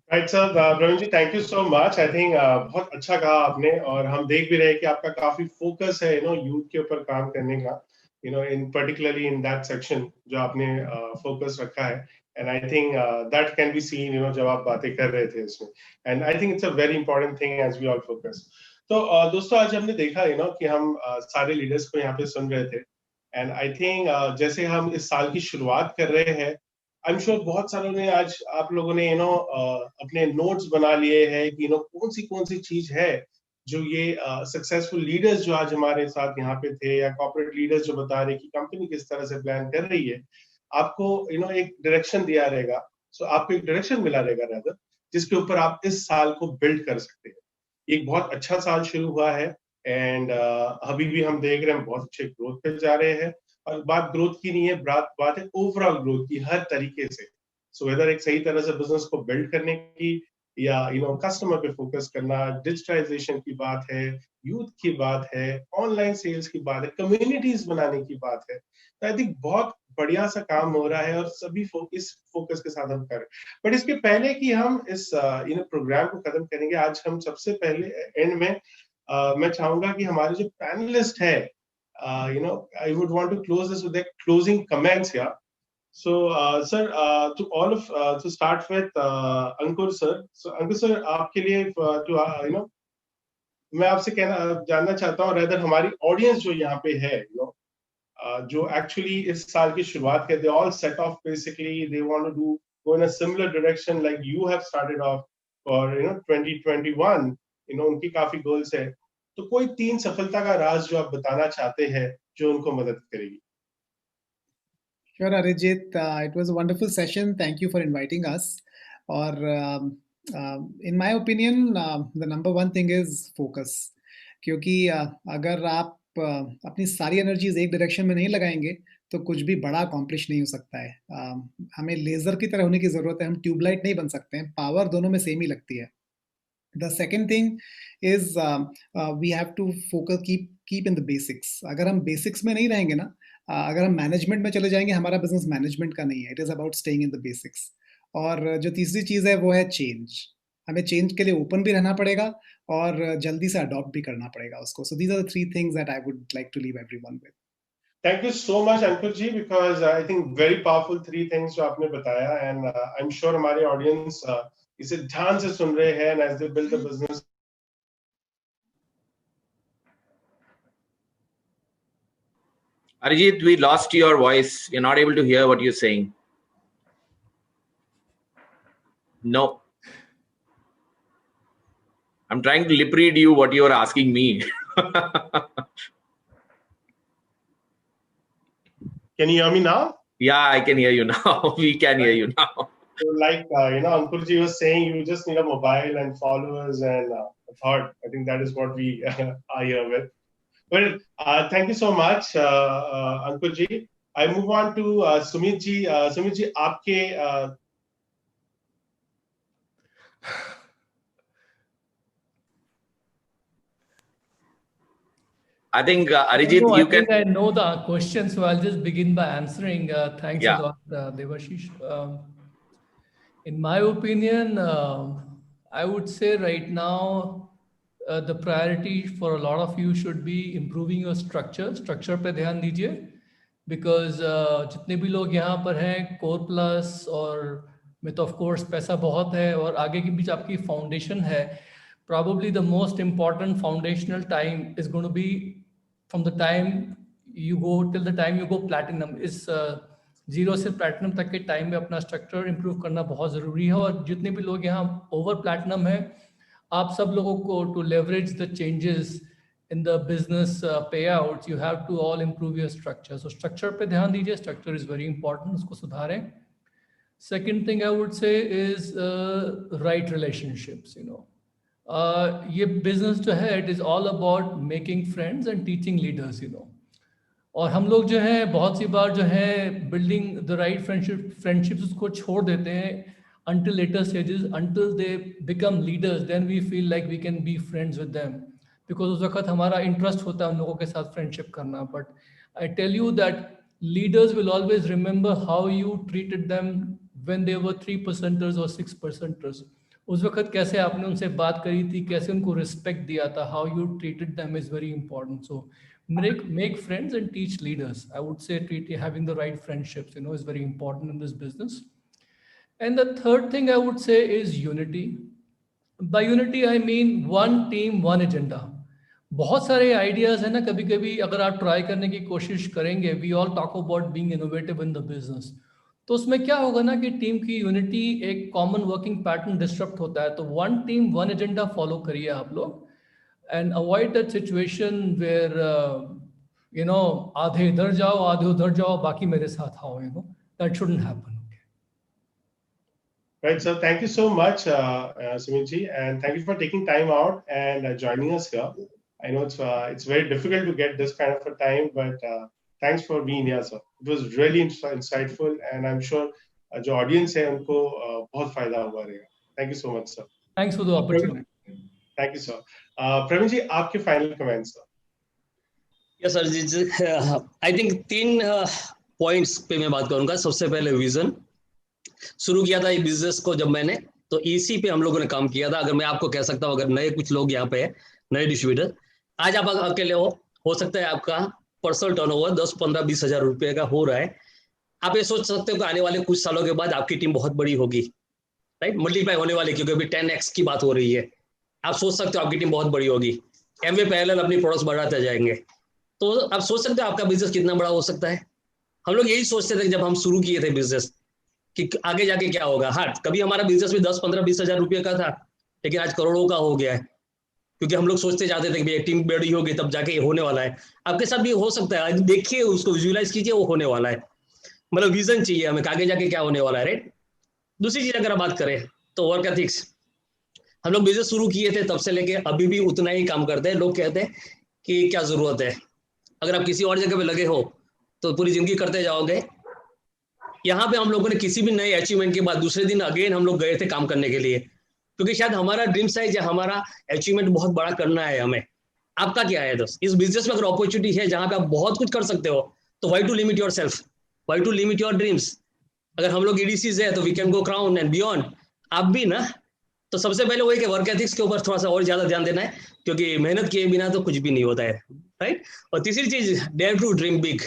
Right sir, Praveen ji thank you so much. I think बहुत अच्छा कहा आपने, और हम देख भी रहे हैं कि आपका काफी फोकस है यूथ के ऊपर काम करने का, in particularly in that section जो आपने फोकस रखा है। And I think that can be seen जब आप बातें कर रहे थे इसमें। And I think it's a very important thing as we all focus. तो दोस्तों, आज हमने देखा कि हम सारे लीडर्स को यहाँ पे सुन रहे थे। एंड आई थिंक जैसे हम इस साल की शुरुआत कर रहे हैं, आई एम श्योर बहुत सारों ने आज आप लोगों ने अपने नोट्स बना लिए हैं कि कौन सी चीज है जो ये सक्सेसफुल लीडर्स जो आज हमारे साथ यहाँ पे थे, या कॉर्पोरेट लीडर्स जो बता रहे कि कंपनी किस तरह से प्लान कर रही है, आपको एक डायरेक्शन दिया रहेगा। सो आपको एक डायरेक्शन मिला रहेगा रादर, जिसके ऊपर आप इस साल को बिल्ड कर सकते हैं। एक बहुत अच्छा साल शुरू हुआ है, एंड अभी भी हम देख रहे हैं बहुत अच्छे ग्रोथ पे जा रहे हैं। और बात ग्रोथ की नहीं है, बात है ओवरऑल ग्रोथ की हर तरीके से। सो वेदर एक सही तरह से बिजनेस को बिल्ड करने की, या कस्टमर पे फोकस करना, डिजिटाइजेशन की बात है, यूथ की बात है, ऑनलाइन सेल्स की बात है, कम्युनिटीज बनाने की बात है। तो आई थिंक बहुत बढ़िया सा काम हो रहा है, और सभी इस फोकस के साथ हम कर रहे हैं। बट इसके पहले कि हम इस प्रोग्राम को खत्म करेंगे, आज हम सबसे पहले एंड में मैं चाहूंगा कि हमारे जो पैनलिस्ट है, I would want to close this with the closing comments here. So, sir, to all of to start with Ankur sir. So, Ankur sir, आपके लिए मैं आपसे जानना चाहता हूँ, rather हमारी audience जो यहाँ पे है, जो actually इस साल की शुरुआत के, they all set off basically, they want to go in a similar direction like you have started off for 2021. उनकी काफी goals है। तो कोई 3 सफलता का राज जो आप बताना चाहते हैं जो उनको मदद करेगी। Sure, Arijit. It was a wonderful session. Thank you for inviting us. और in my opinion, the number one thing is focus. क्योंकि अगर आप अपनी सारी एनर्जीज एक डायरेक्शन में नहीं लगाएंगे तो कुछ भी बड़ा अकॉम्प्लिश नहीं हो सकता है। हमें लेजर की तरह होने की जरूरत है, हम ट्यूबलाइट नहीं बन सकते हैं। पावर दोनों में सेम ही लगती है। The second thing is we have to focus, keep in the basics. अगर हम basics में नहीं रहेंगे ना, अगर हम management में चले जाएंगे, हमारा business management का नहीं है. It is about staying in the basics. और जो तीसरी चीज़ है वो है change. हमें change के लिए open भी रहना पड़ेगा और जल्दी से adopt भी करना पड़ेगा उसको. So these are the three things that I would like to leave everyone with. Thank you so much, Ankur ji, because I think very powerful three things जो आपने बताया, and I'm sure हमारे audience इसे ध्यान से सुन रहे हैं, and as they build the business. Arijit, we lost your voice. You're not able to hear what you're saying. No. I'm trying to lip read you what you are asking me. Can you hear me now? Yeah, I can hear you now. We can hear you now. So like, Ankur ji was saying, you just need a mobile and followers and a thought. I think that is what we are here with. Well, thank you so much, Ankur ji. I move on to Sumit ji. Sumit ji, आपके I think Arijit, No, you I can. think I know the question, so I'll just begin by answering. Thanks Yeah. a lot, Devashish. In my opinion, I would say right now, the priority for a lot of you should be improving your structure. Structure पे ध्यान दीजिए, because जितने भी लोग यहाँ पर हैं, Core Plus और में तो of course पैसा बहुत है, और आगे के बीच आपकी foundation है. Probably the most important foundational time is going to be from the time you go till the time you go platinum. इस जीरो से प्लैटिनम तक के टाइम में अपना स्ट्रक्चर इंप्रूव करना बहुत ज़रूरी है. और जितने भी लोग यहाँ ओवर प्लैटिनम है, आप सब लोगों को to leverage the changes in the business pay out, you have to all improve your structure. So structure पे ध्यान दीजिए. स्ट्रक्चर इज़ वेरी इंपॉर्टेंट, उसको सुधारें. Second thing I would say is right relationships. ये बिजनेस जो है, it is all about making friends and teaching leaders. और हम लोग जो है बहुत सी बार जो है बिल्डिंग द राइट फ्रेंडशिप्स उसको छोड़ देते हैं until later stages, until they become leaders, then we feel like we can be friends with them, because उस वक्त हमारा इंटरेस्ट होता है उन लोगों के साथ फ्रेंडशिप करना. But I tell you that leaders will always remember how you treated them when they were 3%ers or 6%ers. उस वक्त कैसे आपने उनसे बात करी थी, कैसे उनको रिस्पेक्ट दिया था, how you treated them is very important. So make friends and teach leaders. I would say having the right friendships, is very important in this business. And the third thing I would say is unity. By unity, I mean one team, one agenda. बहुत सारे ideas है ना, कभी कभी अगर आप try करने की कोशिश करेंगे, we all talk about being innovative in the business, तो उसमें क्या होगा ना कि टीम की यूनिटी, एक कॉमन वर्किंग पैटर्न डिस्टर्ब होता है. तो one team one agenda follow करिए आप लोग, and avoid that situation where आधे इधर जाओ आधे उधर जाओ, बाकी मेरे साथ आओ. That shouldn't happen. Right, so thank you so much, Sumit ji, and thank you for taking time out and joining us here. I know it's very difficult to get this kind of a time, but thanks for being here, sir. It was really insightful, and I'm sure जो audience है उनको बहुत फायदा हुआ रहेगा. Thank you so much, sir. Thanks for the opportunity. Thank you, sir. Praveen ji, आपके final comments, sir. Yes, sir. I think 3 points पे मैं बात करूंगा. सबसे पहले विजन. शुरू किया था ये बिजनेस को जब मैंने, तो इसी पे हम लोगों ने काम किया था. अगर मैं आपको कह सकता हूँ, अगर नए कुछ लोग यहाँ पे है, नए डिस्ट्रीब्यूटर, आज आप अकेले हो सकता है आपका पर्सनल टर्नओवर 10, 15, 20 हजार रुपए का हो रहा है. आप ये सोच सकते हो कि आने वाले कुछ सालों के बाद आपकी टीम बहुत बड़ी होगी, राइट, मल्टीप्लाई होने वाली, क्योंकि अभी 10x की बात हो रही है. आप सोच सकते हो आपकी टीम बहुत बड़ी होगी, एमवे पैरेलल अपनी प्रोडक्ट्स बढ़ाते जाएंगे. तो आप सोच सकते हो आपका बिजनेस कितना बड़ा हो सकता है. हम लोग यही सोचते थे जब हम शुरू किए थे बिजनेस कि आगे जाके क्या होगा. हाँ, कभी हमारा बिजनेस भी 10, 15, 20 हजार रुपये का था, लेकिन आज करोड़ों का हो गया है, क्योंकि हम लोग सोचते जाते थे कि टीम बड़ी होगी तब जाके होने वाला है. आपके साथ भी हो सकता है. आज देखिए, उसको विजुअलाइज कीजिए, वो होने वाला है. मतलब विजन चाहिए हमें, आगे जाके क्या होने वाला है, राइट. दूसरी चीज अगर आप बात करें तो वर्क एथिक्स. हम लोग बिजनेस शुरू किए थे तब से लेके अभी भी उतना ही काम करते हैं. लोग कहते हैं कि क्या जरूरत है, अगर आप किसी और जगह पे लगे हो तो पूरी जिंदगी करते जाओगे. यहाँ पे हम लोगों ने किसी भी नए अचीवमेंट के बाद दूसरे दिन अगेन हम लोग गए थे काम करने के लिए. क्योंकि शायद हमारा ड्रीम साइज या हमारा अचीवमेंट बहुत बड़ा करना है हमें। आपका क्या है दोस्त? इस बिजनेस में अगर अपॉर्चुनिटी है जहां पे आप बहुत कुछ कर सकते हो, तो why to limit yourself, why to limit your dreams? अगर हम लोग ईडीसीज है तो we can go crown and beyond, आप भी ना। तो सबसे पहले वही कि वर्क एथिक्स के ऊपर थोड़ा सा और ज्यादा ध्यान देना है, क्योंकि मेहनत किए बिना तो कुछ भी नहीं होता है, राइट। और तीसरी चीज, डेयर टू ड्रीम बिग।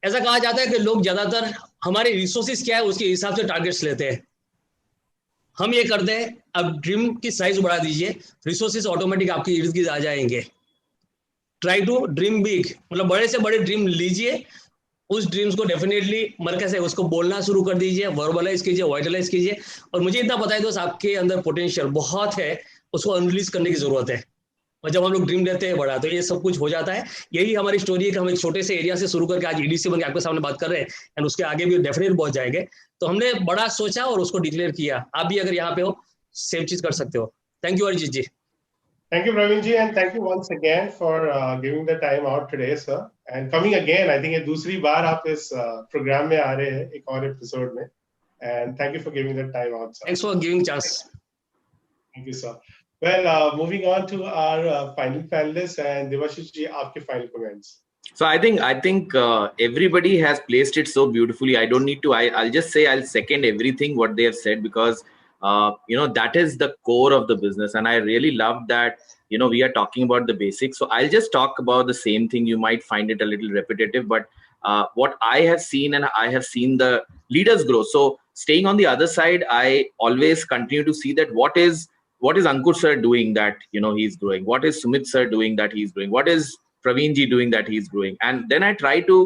ऐसा कहा जाता है कि लोग ज्यादातर हमारे रिसोर्सेज क्या है उसके हिसाब से टारगेट्स लेते हैं। हम ये करते हैं, अब ड्रीम की साइज बढ़ा दीजिए, रिसोर्सेज ऑटोमेटिक आपके इर्द गिर्द आ जाएंगे। ट्राई टू ड्रीम बिग, मतलब बड़े से बड़े ड्रीम लीजिए, उस ड्रीम्स को डेफिनेटली मरकज है उसको बोलना शुरू कर दीजिए, वर्बलाइज कीजिए, वाइटलाइज कीजिए। और मुझे इतना पता है दोस्त, आपके अंदर पोटेंशियल बहुत है, उसको अनरिलीज करने की जरूरत है। और जब हम लोग ड्रीम लेते हैं बड़ा, तो ये सब कुछ हो जाता है। यही हमारी स्टोरी है कि हम एक छोटे से एरिया से शुरू करके आज ईडीसी बन के आपके सामने बात कर रहे हैं, एंड उसके आगे भी डेफिनेट पहुंच जाएंगे। तो हमने बड़ा सोचा और उसको डिक्लेयर किया। आप भी अगर यहाँ पे हो, सेम चीज कर सकते हो। Thank you Arijit ji. Thank you, Praveen ji, and thank you once again for giving the time out today, sir. And coming again, I think ये दूसरी बार आप इस प्रोग्राम में आ रहे हैं एक और एपिसोड में. And thank you for giving the time out, sir. Thanks for giving chance. Thank you, sir. Well, moving on to our final panelists, and Devashish ji, आपके final comments. So I think everybody has placed it so beautifully. I don't need to. I'll just say I'll second everything what they have said, because that is the core of the business, and I really love that we are talking about the basics. So I'll just talk about the same thing. You might find it a little repetitive, but what I have seen, and I have seen the leaders grow. So staying on the other side, I always continue to see that what is Ankur sir doing that he's growing, what is Sumit sir doing that he's growing, what is Praveen ji doing that he's growing. And then I try to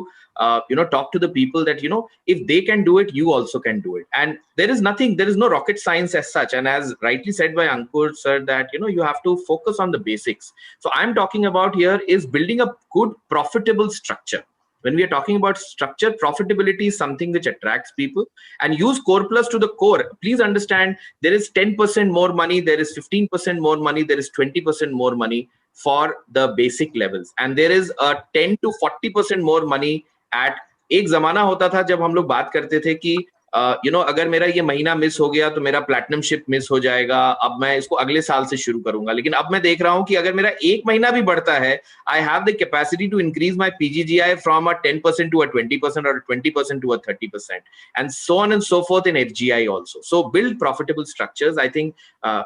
talk to the people that if they can do it, you also can do it. And there is no rocket science as such. And as rightly said by Ankur sir, that you have to focus on the basics. So I'm talking about here is building a good profitable structure. When we are talking about structure, profitability is something which attracts people. And use Core Plus to the core. Please understand, there is 10% more money, there is 15% more money, there is 20% more money for the basic levels. And there is a 10 to 40% more money at एक जमाना होता था जब हम लोग बात करते थे कि अगर मेरा ये महीना मिस हो गया तो मेरा प्लैटिनम शिप मिस हो जाएगा, अब मैं इसको अगले साल से शुरू करूंगा। लेकिन अब मैं देख रहा हूं कि अगर मेरा एक महीना भी बढ़ता है, I have the capacity to increase my PGGI from a 10% to a 20% और 20% to a 30%, and so on and so forth in FGI also. So build profitable structures. I think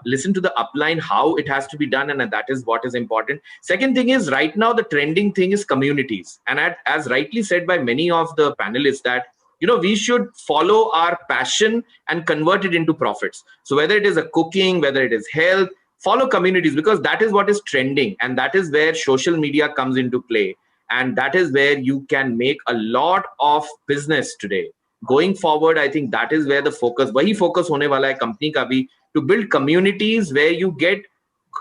listen to the upline, how it has to be done, and that is what is important. Second thing is, right now the trending thing is communities, and as rightly said by many of the panelists, that we should follow our passion and convert it into profits. So whether it is a cooking, whether it is health, follow communities, because that is what is trending, and that is where social media comes into play, and that is where you can make a lot of business today. Going forward, I think that is where the focus, wahi focus hone wala hai company ka bhi, to build communities where you get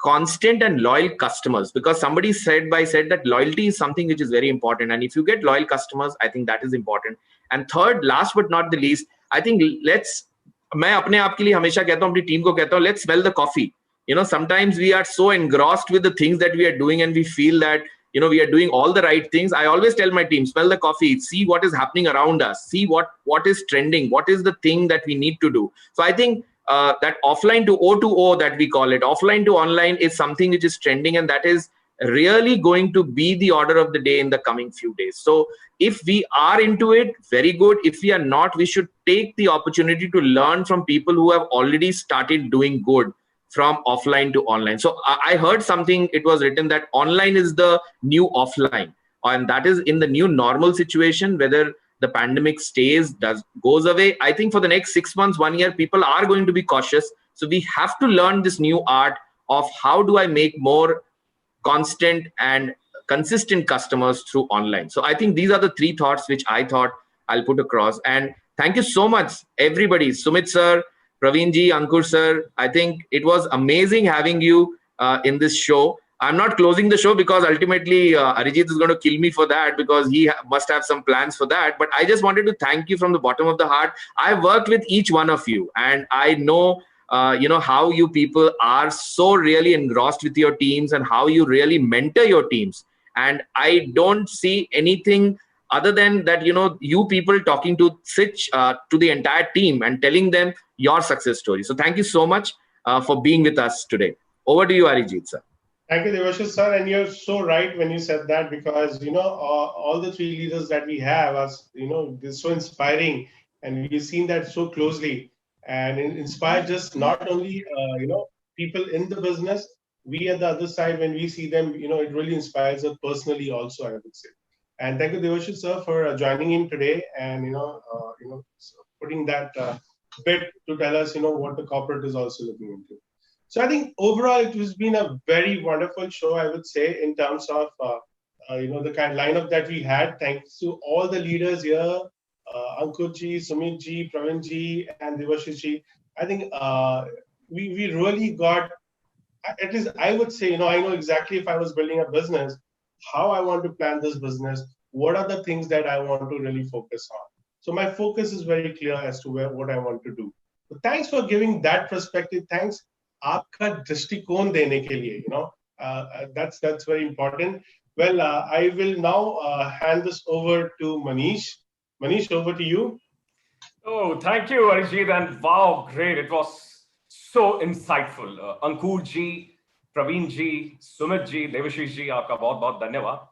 constant and loyal customers, because somebody said that loyalty is something which is very important, and if you get loyal customers, I think that is important. And third, last but not the least, I think मैं अपने आप के लिए हमेशा कहता हूँ, अपनी team को कहता हूँ, let's smell the coffee. Sometimes we are so engrossed with the things that we are doing, and we feel that we are doing all the right things. I always tell my team, smell the coffee, see what is happening around us, see what is trending, what is the thing that we need to do. So I think that offline to O2O, that we call it, offline to online, is something which is trending, and that is really going to be the order of the day in the coming few days. So if we are into it, very good. If we are not, we should take the opportunity to learn from people who have already started doing good from offline to online. So I heard something, it was written that online is the new offline, and that is in the new normal situation, whether the pandemic goes away. I think for the next 6 months, 1 year, people are going to be cautious. So we have to learn this new art of how do I make more constant and consistent customers through online. So I think these are the 3 thoughts which I thought I'll put across. And thank you so much, everybody. Sumit sir, Praveen ji, Ankur sir. I think it was amazing having you in this show. I'm not closing the show because ultimately Arijit is going to kill me for that, because he must have some plans for that. But I just wanted to thank you from the bottom of the heart. I've worked with each one of you, and I know how you people are so really engrossed with your teams and how you really mentor your teams. And I don't see anything other than that, you people talking to the entire team and telling them your success story. So thank you so much. for being with us today. Over to you, Arijit sir. Thank you, Devashish sir, and you're so right when you said that, because all the three leaders that we have are they're so inspiring, and we've seen that so closely, and it inspired just not only people in the business. We at the other side, when we see them, it really inspires us personally also, I would say. And thank you, Devashish sir, for joining in today, and putting that bit to tell us what the corporate is also looking into. So I think overall it has been a very wonderful show, I would say, in terms of the kind of lineup that we had. Thanks to all the leaders here, Ankur ji, Sumit ji, Praveen ji, and Devashish ji. I think we really got, at least I would say, I know exactly if I was building a business, how I want to plan this business, what are the things that I want to really focus on. So my focus is very clear as to what I want to do. So thanks for giving that perspective. Thanks. आपका दृष्टिकोण देने के लिए, that's very important. Well, I will now hand this over to Manish. Manish, over to you. Oh, thank you, Arijit, and wow, great! It was so insightful. Ankur ji, Praveen ji, Sumit ji, Devashish ji, आपका बहुत-बहुत धन्यवाद.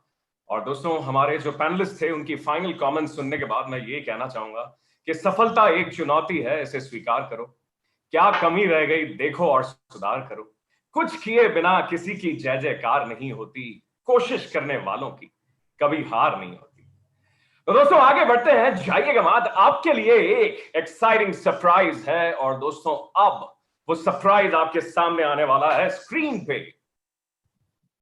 और दोस्तों, हमारे जो panelist थे, उनकी final comments सुनने के बाद मैं ये कहना चाहूंगा कि सफलता एक चुनौती है, इसे स्वीकार करो. क्या कमी रह गई देखो और सुधार करो. कुछ किए बिना किसी की जय जयकार नहीं होती. कोशिश करने वालों की कभी हार नहीं होती. तो दोस्तों आगे बढ़ते हैं, जाइएगा मत. आपके लिए एक एक्साइटिंग सरप्राइज है, और दोस्तों अब वो सरप्राइज आपके सामने आने वाला है स्क्रीन पे.